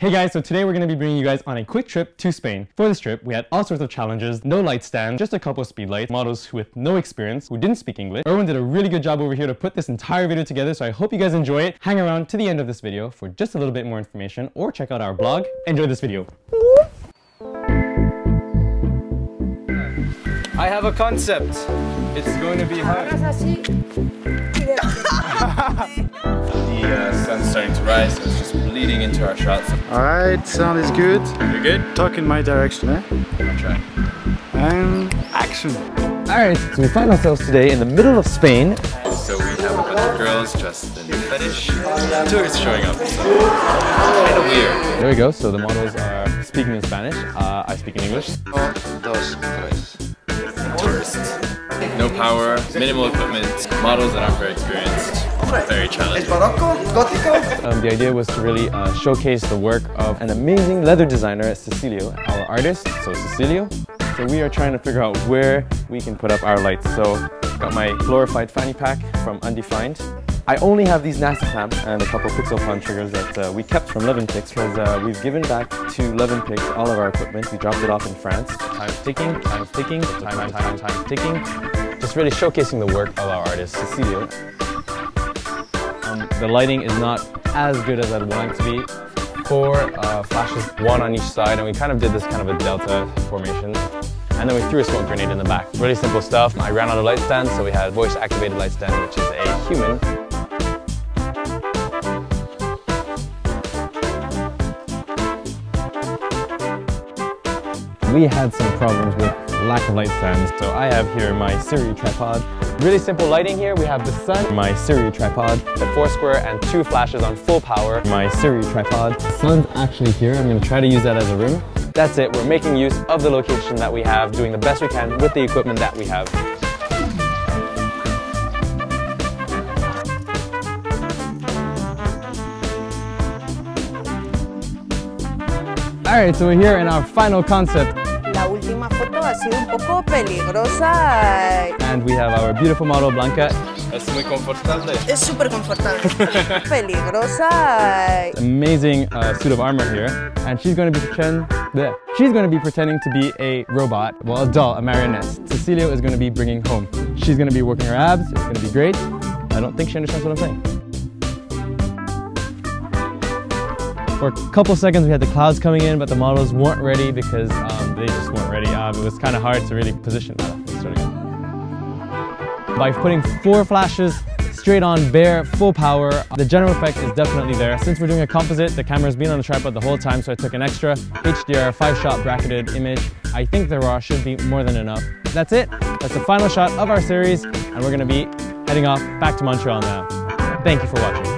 Hey guys, so today we're going to be bringing you guys on a quick trip to Spain. For this trip, we had all sorts of challenges, no light stand, just a couple of speed lights, models with no experience, who didn't speak English. Erwin did a really good job over here to put this entire video together, so I hope you guys enjoy it. Hang around to the end of this video for just a little bit more information, or check out our blog. Enjoy this video. I have a concept. It's going to be hard. The sun's starting to rise, so it's just bleeding into our shots. Alright, sound is good. You're good? Talk in my direction, eh? I'll try. And action. Alright, so we find ourselves today in the middle of Spain. So we have a bunch of girls dressed in fetish. Tourists showing up, so kind of weird. There we go, so the models are speaking in Spanish. I speak in English. Tourists. No power, minimal equipment, models that aren't very experienced. Very challenging. The idea was to really showcase the work of an amazing leather designer, Ceclio, our artist, so Ceclio. So we are trying to figure out where we can put up our lights. So got my glorified fanny pack from Undefined. I only have these nasty clamps and a couple pixel pawn triggers that we kept from Love & Pix because we've given back to Love & Pix all of our equipment. We dropped it off in France. Time's ticking, time's ticking, time's ticking. Just really showcasing the work of our artist, Ceclio. The lighting is not as good as I'd want it to be. 4 flashes, 1 on each side, and we kind of did this kind of a delta formation. And then we threw a smoke grenade in the back. Really simple stuff. I ran out of light stands, so we had voice-activated light stand, which is a human. We had some problems with lack of light stands, so I have here my Sirui tripod. Really simple lighting here. We have the sun, my Sirui tripod, the 4 square and 2 flashes on full power, my Sirui tripod. The sun's actually here. I'm going to try to use that as a rim. That's it. We're making use of the location that we have, doing the best we can with the equipment that we have. Alright, so we're here in our final concept. La última foto ha sido un poco peligrosa. And we have our beautiful model Blanca. Es muy confortable. Es súper confortable. Peligrosa. Amazing suit of armor here, and she's going to be pretending to be a robot, well, a doll, a marionette. Ceclio is going to be bringing home. She's going to be working her abs. It's going to be great. I don't think she understands what I'm saying. For a couple seconds we had the clouds coming in, but the models weren't ready because they just weren't ready. It was kind of hard to really position. By putting 4 flashes straight on, bare, full power, the general effect is definitely there. Since we're doing a composite, the camera's been on the tripod the whole time, so I took an extra HDR 5-shot bracketed image. I think there should be more than enough. That's it. That's the final shot of our series, and we're going to be heading off back to Montreal now. Thank you for watching.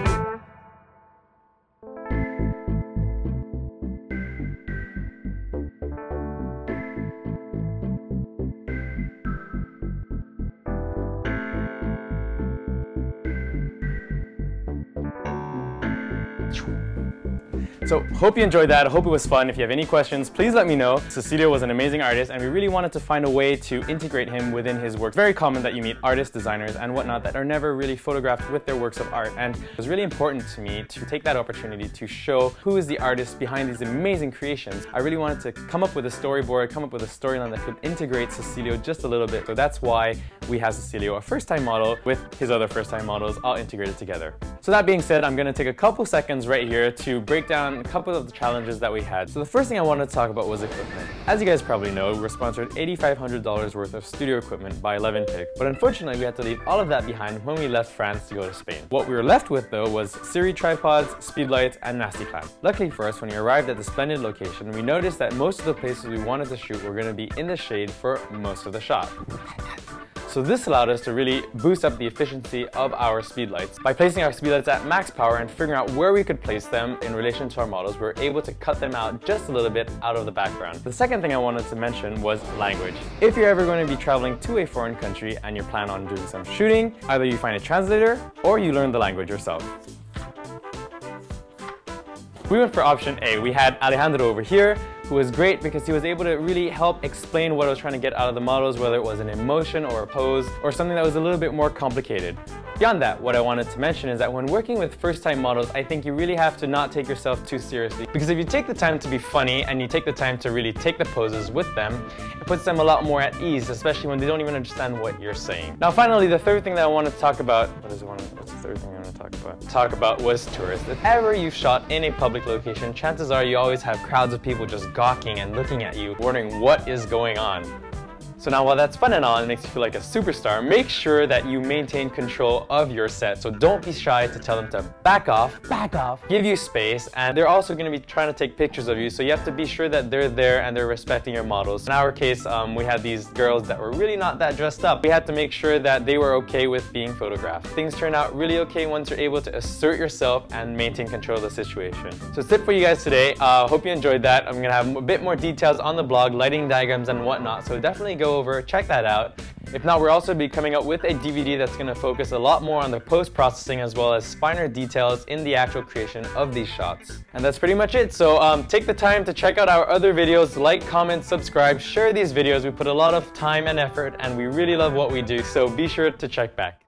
So, hope you enjoyed that. I hope it was fun. If you have any questions, please let me know. Ceclio was an amazing artist, and we really wanted to find a way to integrate him within his work. Very common that you meet artists, designers, and whatnot that are never really photographed with their works of art. And it was really important to me to take that opportunity to show who is the artist behind these amazing creations. I really wanted to come up with a storyboard, come up with a storyline that could integrate Ceclio just a little bit. So that's why we have Ceclio, a first-time model, with his other first-time models all integrated together. So that being said, I'm going to take a couple seconds right here to break down a couple of the challenges that we had. So the first thing I wanted to talk about was equipment. As you guys probably know, we're sponsored $8,500 worth of studio equipment by Love & Pix, but unfortunately we had to leave all of that behind when we left France to go to Spain. What we were left with though was Sirui tripods, speed lights, and nasty clamps. Luckily for us, when we arrived at the splendid location, we noticed that most of the places we wanted to shoot were going to be in the shade for most of the shot. So this allowed us to really boost up the efficiency of our speed lights. By placing our speed lights at max power and figuring out where we could place them in relation to our models, we were able to cut them out just a little bit out of the background. The second thing I wanted to mention was language. If you're ever going to be traveling to a foreign country and you plan on doing some shooting, either you find a translator or you learn the language yourself. We went for option A. We had Alejandro over here, who was great because he was able to really help explain what I was trying to get out of the models, whether it was an emotion or a pose or something that was a little bit more complicated. Beyond that, what I wanted to mention is that when working with first-time models, I think you really have to not take yourself too seriously. Because if you take the time to be funny and you take the time to really take the poses with them, it puts them a lot more at ease, especially when they don't even understand what you're saying. Now finally, the third thing that I wanted to talk about, what's the third thing I want to talk about was tourists. If ever you've shot in a public location, chances are you always have crowds of people just gawking and looking at you, wondering what is going on. So now while that's fun and all and makes you feel like a superstar, make sure that you maintain control of your set. So don't be shy to tell them to back off, give you space, and they're also going to be trying to take pictures of you, so you have to be sure that they're there and they're respecting your models. In our case, we had these girls that were really not that dressed up. We had to make sure that they were okay with being photographed. Things turn out really okay once you're able to assert yourself and maintain control of the situation. So that's it for you guys today. Hope you enjoyed that. I'm going to have a bit more details on the blog, lighting diagrams and whatnot, so definitely go over, check that out. If not, we're also be coming up with a DVD that's going to focus a lot more on the post-processing as well as finer details in the actual creation of these shots. And that's pretty much it. So take the time to check out our other videos, like, comment, subscribe, share these videos. We put a lot of time and effort and we really love what we do, so be sure to check back.